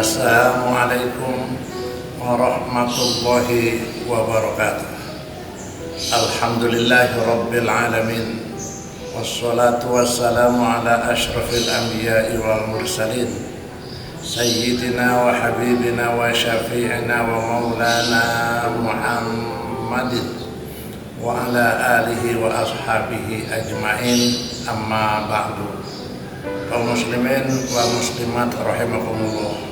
Assalamualaikum warahmatullahi wabarakatuh. Alhamdulillahi rabbil alamin. Wassalatu wassalamu ala ashrafil anbiya'i wal mursalin, sayyidina wa habibina wa syafi'ina wa maulana Muhammadin wa ala alihi wa ashabihi ajma'in, amma ba'du. Kaum muslimin wa muslimat rahimakumullah,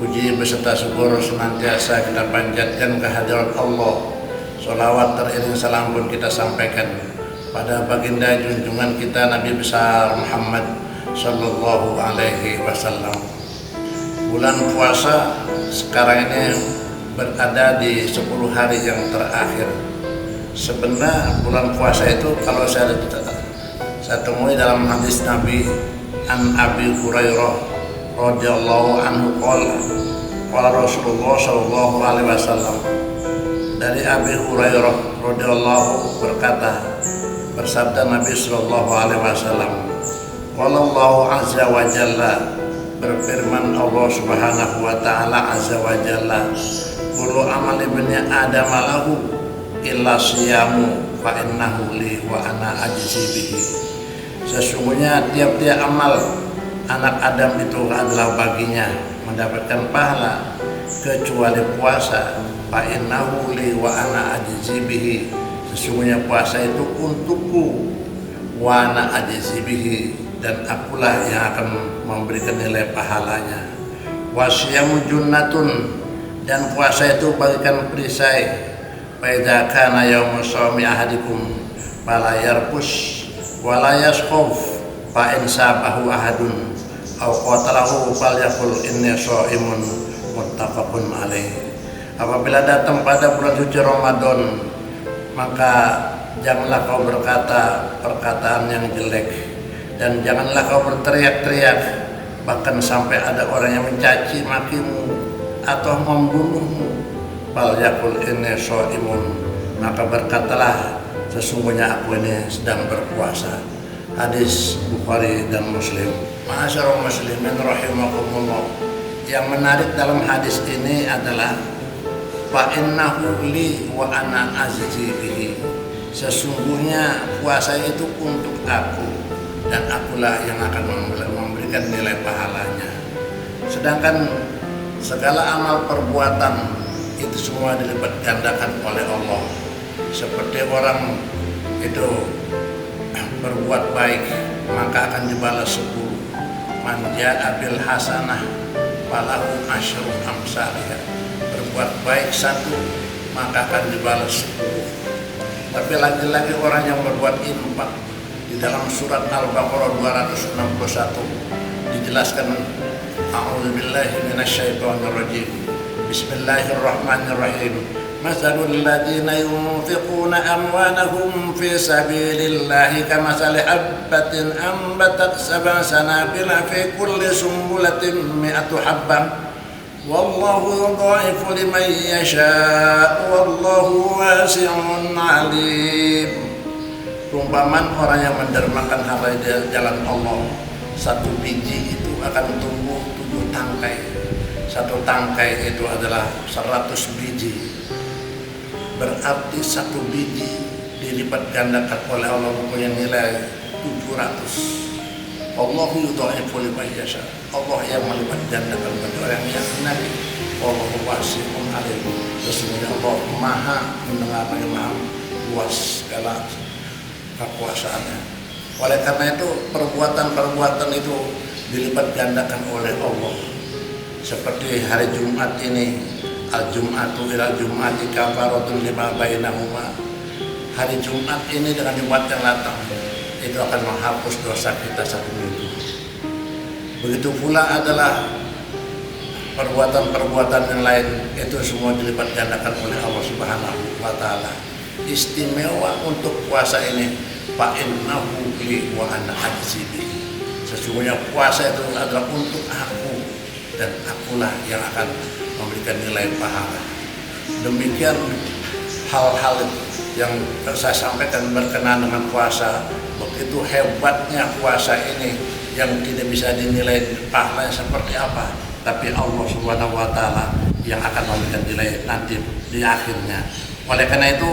puji beserta syukur senantiasa kita panjatkan kehadirat Allah. Sholawat teriring salam pun kita sampaikan pada baginda junjungan kita Nabi besar Muhammad sallallahu alaihi wasallam. Bulan puasa sekarang ini berada di 10 hari yang terakhir. Sebenarnya bulan puasa itu kalau saya temui dalam hadis Nabi an Abi Hurairah radhiyallahu anhu qala Rasulullah sallallahu alaihi wasallam, dari Abi Hurairah radhiyallahu berkata, bersabda Nabi sallallahu alaihi wasallam, wallahu azza wa jalla, berfirman Allah subhanahu wa ta'ala azza wa jalla, kullu amal ibni adam lahu illa siyamu fa innahu li wa ana ajzi bihi. Sesungguhnya tiap-tiap amal anak Adam itu adalah baginya mendapatkan pahala kecuali puasa. Fa innahu li wa ana ajzi bihi. Sesungguhnya puasa itu untukku, wa ana ajzi bihi, dan akulah yang akan memberikan nilai pahalanya. Wasyamu junnatun, dan puasa itu bagikan perisai. Fa idza kana yaumus shaumi ahadikum fala yarfus wala yasquf fa in sabahu ahadun aw qatalahu falyaqul inni shaimun, muttafaqun alaih. Apabila datang pada bulan suci Ramadan, maka janganlah kau berkata perkataan yang jelek, dan janganlah kau berteriak-teriak, bahkan sampai ada orang yang mencaci makimu atau membunuhmu. Falyaqul inni shaimun, maka berkatalah sesungguhnya aku ini sedang berpuasa. Hadis Bukhari dan Muslim. Ma'asyiral muslimin rahimakumullah, yang menarik dalam hadis ini adalah fa innahu li wa ana ajzi bihi. Sesungguhnya puasa itu untuk aku dan akulah yang akan memberikan nilai pahalanya. Sedangkan segala amal perbuatan itu semua dilipat gandakan oleh Allah. Seperti orang itu berbuat baik, maka akan dibalas 10. Man ja'a bil hasanah falahu asyru amsalihha. Berbuat baik 1, maka akan dibalas 10. Tapi lagi-lagi orang yang berbuat infak, di dalam surat Al-Baqarah 261 dijelaskan, a'udzubillahi minasyaitonir rajim, bismillahirrahmanirrahim, masalul ladzina yunfiquna amwalahum fi sabilillahi kamathali habbatin ambatat sab'a sanabila fi kulli sumbulatin mi'atu habbah wallahu yudha'ifu liman yasha' wallahu wasi'un 'alim. Perumpamaan orang yang mendermakan harta di jalan Allah, 1 biji itu akan tumbuh 7 tangkai. 1 tangkai itu adalah 100 biji. Berarti 1 biji dilipat gandakan oleh Allah mempunyai nilai 700. Allahu yudha'ifu liman yasha. Allah yang melipat gandakan bagi orang yang benar. Wallahu wasi'un 'alim. Sesungguhnya Allah Maha mendengar lagi Maha luas segala kekuasaannya. Oleh karena itu perbuatan-perbuatan itu dilipat gandakan oleh Allah. Seperti hari Jumat ini, al-Jum'atu ila Jum'ati kafaratun lima bainahuma. Hari Jumat ini dengan Jumat yang datang itu akan menghapus dosa kita 1 minggu. Begitu pula adalah perbuatan-perbuatan yang lain, itu semua dilipat gandakan oleh Allah Subhanahu wa ta'ala. Istimewa untuk puasa ini, fa innahu li wa ana ajzi bihi. Sesungguhnya puasa itu adalah untuk aku dan akulah yang akan memberikan nilai pahala. Demikian hal-hal yang saya sampaikan berkenaan dengan puasa. Begitu hebatnya puasa ini yang tidak bisa dinilai pahalanya seperti apa. tapi Allah Subhanahu wa taala yang akan memberikan nilai nanti di akhirnya. Oleh karena itu,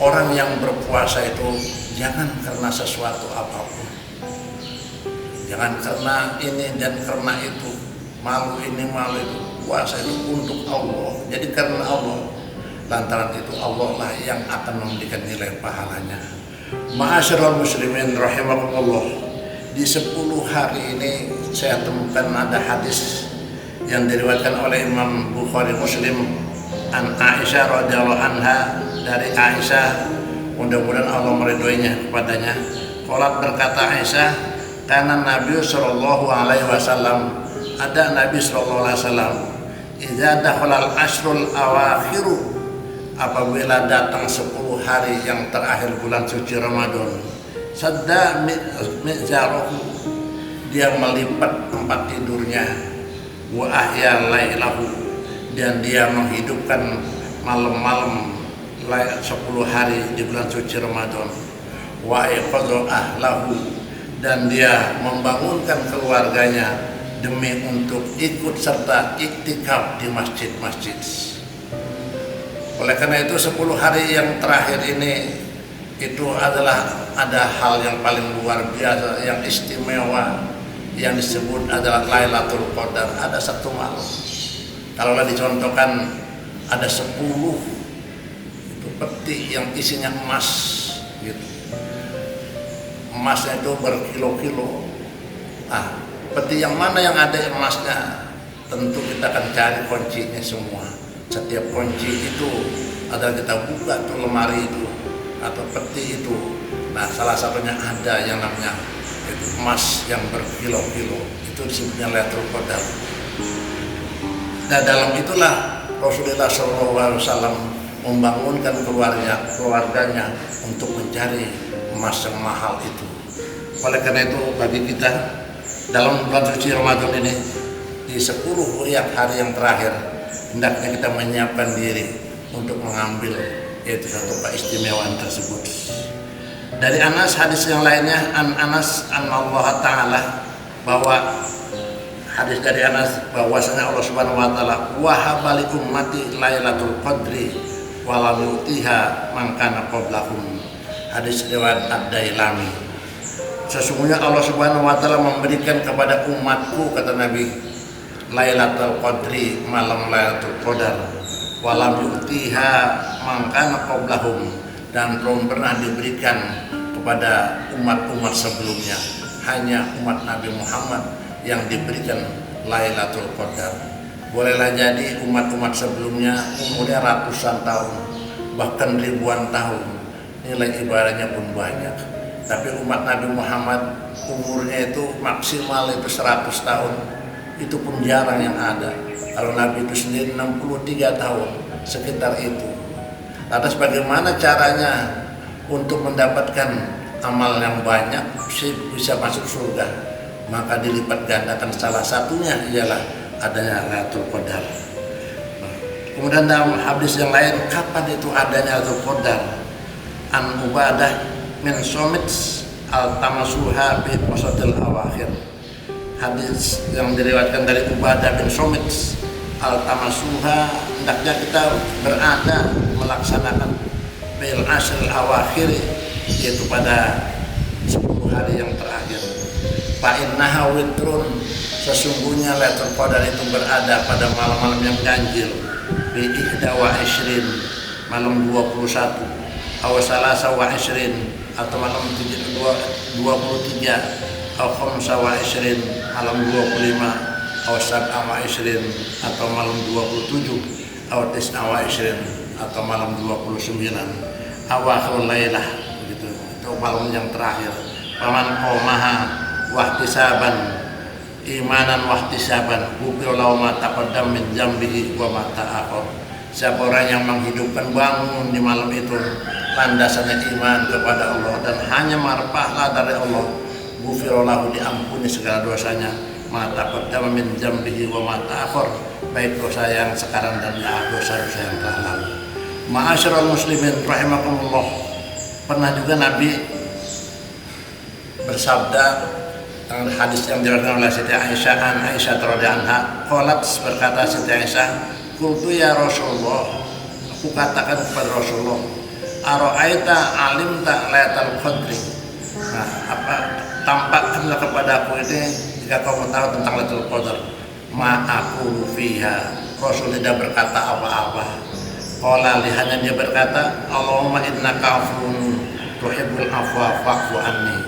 orang yang berpuasa itu jangan karena sesuatu apapun. Jangan karena ini dan karena itu, malu ini malu itu. Puasa itu untuk Allah. Jadi karena Allah, lantaran itu Allah lah yang akan memberikan nilai pahalanya. Ma'asyiral muslimin rahimakumullah. Di 10 hari ini saya temukan ada hadis yang diriwayatkan oleh Imam Bukhari Muslim an Aisyah radhiyallahu anha, dari Aisyah, mudah-mudahan Allah meridhoinya kepadanya. Qalat, berkata Aisyah, karena Nabi sallallahu alaihi wasallam, ada Nabi sallallahu alaihi wasallam, idza dakhala al-ashrul awakhiru, apabila datang 10 hari yang terakhir bulan suci Ramadan, sadda mizarahu, dia melipat tempat tidurnya, wa ahya lailahu, dan dia menghidupkan malam-malam 10 hari di bulan suci Ramadan, wa ayqadha ahlahu, dan dia membangunkan keluarganya demi untuk ikut serta iktikaf di masjid-masjid. Oleh karena itu 10 hari yang terakhir ini itu adalah ada hal yang paling luar biasa, yang istimewa, yang disebut adalah Lailatul Qadar. Ada satu malam, kalau dicontohkan ada 10 itu peti yang isinya emas gitu. Emasnya itu berkilo-kilo. Nah, peti yang mana yang ada emasnya, tentu kita akan cari kuncinya semua. Setiap kunci itu adalah kita buka tuh lemari itu atau peti itu. Nah, salah satunya ada yang namanya itu emas yang berkilo-kilo, itu disebutnya Lailatul Qadar. Dan dalam itulah Rasulullah SAW membangunkan keluarganya untuk mencari emas yang mahal itu. Oleh karena itu, bagi kita dalam bulan suci Ramadan ini, di 10 hari yang terakhir, hendaknya kita menyiapkan diri untuk mengambil yaitu satu keistimewaan tersebut. Dari Anas, hadis yang lainnya, Anas Allah Ta'ala, bahwa hadis dari Anas bahwasanya Allah Subhanahu wa taala wahaba li ummati Lailatul Qadri wa lam yutiha man kana qablahum. Hadis riwayat Ad-Dailami. Sesungguhnya Allah Subhanahu wa taala memberikan kepada umatku, kata Nabi, Lailatul Qadri, malam Lailatul Qadar, wa lam yutiha man kana qablahum, dan belum pernah diberikan kepada umat-umat sebelumnya. Hanya umat Nabi Muhammad yang diberikan Lailatul Qadar. Bolehlah jadi umat-umat sebelumnya umurnya ratusan tahun, bahkan ribuan tahun, nilai ibadahnya pun banyak. Tapi umat Nabi Muhammad umurnya itu maksimal itu 100 tahun. Itu pun jarang yang ada. Kalau Nabi itu sendiri 63 tahun, sekitar itu. Lantas bagaimana caranya untuk mendapatkan amal yang banyak bisa masuk surga? Maka dilipat gandakan, salah satunya ialah adanya Lailatul Qadar. Kemudian dalam hadis yang lain, kapan itu adanya Lailatul Qadar? An Ubadah min Somit al-Tamasuha bi qasadil awakhir. Hadis yang diriwayatkan dari Ubadah bin Somit al-Tamasuha, hendaknya kita berada melaksanakan bil ashril awakhir, yaitu pada 10 hari yang terakhir. Fa'innaha witrun, sesungguhnya Lailatul Qadar itu berada pada malam-malam yang ganjil, bi ihda wa ishrin, malam 21, aw salasa wa ishrin, atau malam 23, aw khamsa wa ishrin, malam 25, aw sab'a wa ishrin, atau malam 27, aw tis'a wa ishrin, atau malam 29, awakhirul lailah, begitu. Itu malam yang terakhir. Paman qamaha wahtisaban imanan wahtisaban ghufira lahu ma taqaddama min dzambihi wa ma ta'akhkhar. Siapa orang yang menghidupkan, bangun di malam itu, landasannya iman kepada Allah dan hanya marpahlah dari Allah, ghufira lahu, diampuni segala dosanya, ma taqaddama min dzambihi wa ma ta'akhkhar, baik dosa yang sekarang dan dosa-dosa yang telah lalu. Ma'asyiral muslimin rahimakumullah, pernah juga Nabi bersabda hadis yang diriwayatkan oleh Siti Aisyah radhiyallahu anha, qalat, berkata Siti Aisyah, qultu ya Rasulullah, aku katakan kepada Rasulullah, ara'aita alimta lailatul qadri. Nah, apa tampakkanlah kepadaku ini jika kamu tahu tentang Lailatul Qadar. Ma aku fiha. Rasul tidak berkata apa-apa. Qala, hanya dia berkata, Allahumma innaka afuwun tuhibbul afwa fa'fu anni.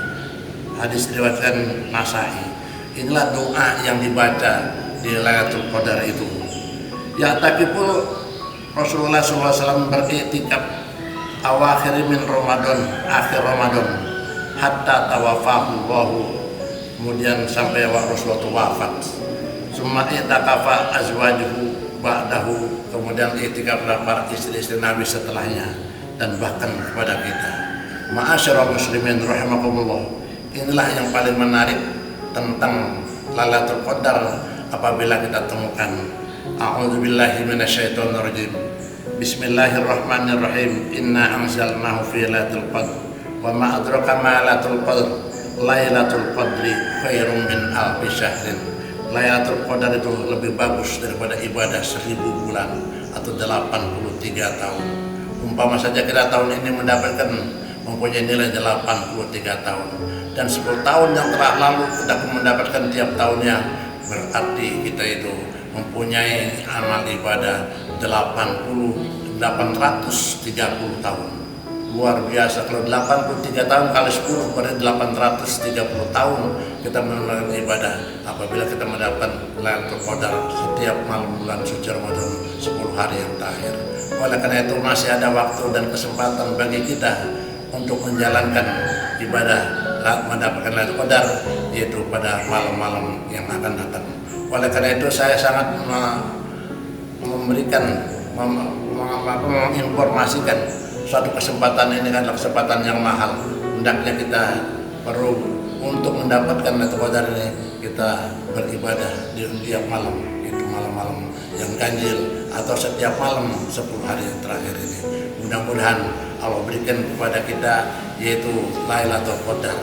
Hadis diriwayatkan Nasa'i. Inilah doa yang dibaca di Lailatul Qadar itu. Ya takipul Rasulullah SAW beriktikaf awakhir min Ramadan, akhir Ramadan, hatta tawafahu Allahu, kemudian sampai Rasulullah wafat. Summa i'takafa azwajuhu ba'dahu, kemudian i'tikaflah para istri-istri Nabi setelahnya, dan bahkan kepada kita. Ma'asyiral muslimin rahimakumullah, inilah yang paling menarik tentang Lailatul Qadar apabila kita temukan. A'udzubillahi minasyaitonirrajim. Bismillahirrahmanirrahim. Inna anzalnahu fi lailatul qadr wa ma adraka ma lailatul qadr. Lailatul qadri khairum min alfi syahrin. Lailatul Qadar itu lebih bagus daripada ibadah 1000 bulan atau 83 tahun. Umpama saja kita tahun ini mendapatkan mempunyai nilai 83 tahun, dan 10 tahun yang telah lalu kita mendapatkan tiap tahunnya, berarti kita itu mempunyai amal ibadah 830 tahun. Luar biasa. Kalau 83 tahun kali 10 berarti 830 tahun kita melakukan ibadah apabila kita mendapatkan Lailatul Qadar setiap malam bulan suci Ramadan 10 hari yang terakhir. Oleh karena itu masih ada waktu dan kesempatan bagi kita untuk menjalankan ibadah mendapatkan Lailatul Qadar, yaitu pada malam-malam yang akan datang. Oleh karena itu saya sangat memberikan menginformasikan suatu kesempatan ini adalah kesempatan yang mahal. Hendaknya kita perlu untuk mendapatkan Lailatul Qadar ini kita beribadah di setiap malam, itu malam-malam yang ganjil atau setiap malam 10 hari yang terakhir ini. Mudah-mudahan Allah berikan kepada kita yaitu Lailatul Qadar,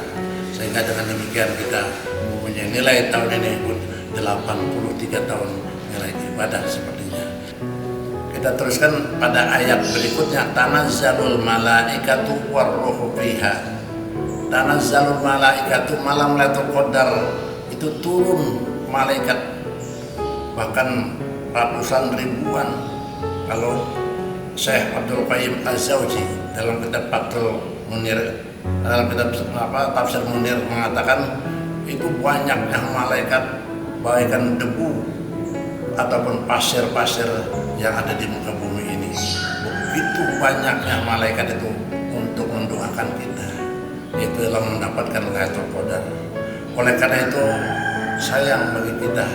sehingga dengan demikian kita mempunyai nilai tahun ini pun 83 tahun nilai ibadah sepertinya. Kita teruskan pada ayat berikutnya, tanazzalul malaikatu warruhu fiha. Tanazzalul malaikatu, malam Lailatul Qadar itu turun malaikat bahkan ratusan ribuan. Kalau Syekh Abdul Qayyim Az-Zawji dalam kitab Fathul Munir, dalam kitab Tafsir Munir mengatakan itu banyaknya malaikat bagaikan debu ataupun pasir-pasir yang ada di muka bumi ini. Begitu banyaknya malaikat itu untuk mendoakan kita, itu dalam mendapatkan Lailatul Qadar. Oleh karena itu sayang bagi kita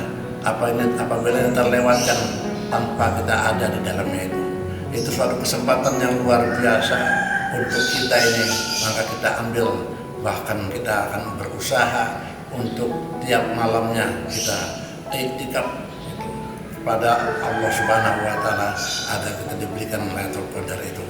apabila kita terlewatkan tanpa kita ada di dalamnya itu. Itu suatu kesempatan yang luar biasa untuk kita ini, maka kita ambil, bahkan kita akan berusaha untuk tiap malamnya kita iktikaf pada Allah Subhanahu wa Ta'ala agar kita diberikan Lailatul Qadar itu.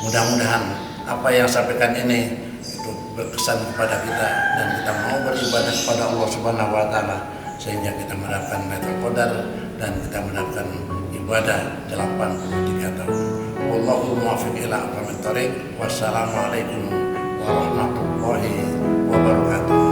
Mudah-mudahan apa yang saya sampaikan ini itu berkesan kepada kita dan kita mau beribadah kepada Allah Subhanahu wa Ta'ala sehingga kita mendapatkan Lailatul Qadar dan kita mendapatkan ibadah 83 tahun. Wallahu muwaffiq ila aqwamit thoriq. Wassalamualaikum warahmatullahi wabarakatuh.